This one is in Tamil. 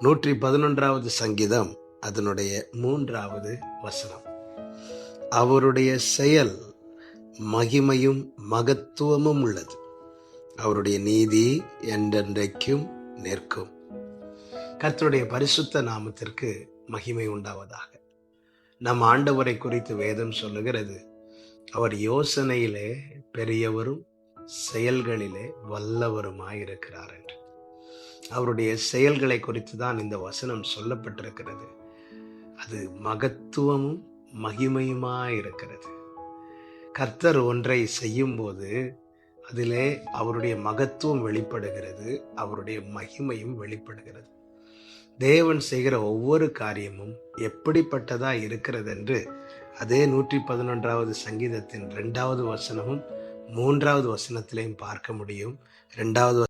111வது சங்கீதம் அதனுடைய 3வது வசனம். அவருடைய செயல் மகிமையும் மகத்துவமும் உள்ளது. அவருடைய நீதி என்றென்றைக்கும் நிற்கும். கர்த்தருடைய பரிசுத்த நாமத்திற்கு மகிமை உண்டாவதாக. நம் ஆண்டவரை குறித்து வேதம் சொல்லுகிறது, அவர் யோசனையிலே பெரியவரும் செயல்களிலே வல்லவருமாயிருக்கிறார் என்று. அவருடைய செயல்களை குறித்து தான் இந்த வசனம் சொல்லப்பட்டிருக்கிறது. அது மகத்துவமும் மகிமையுமாயிருக்கிறது. கர்த்தர் ஒன்றை செய்யும் போது அதிலே அவருடைய மகத்துவம் வெளிப்படுகிறது, அவருடைய மகிமையும் வெளிப்படுகிறது. தேவன் செய்கிற ஒவ்வொரு காரியமும் எப்படிப்பட்டதா இருக்கிறது என்று அதே 111வது சங்கீதத்தின் 2வது வசனமும் 3வது வசனத்திலையும் பார்க்க முடியும். 2வது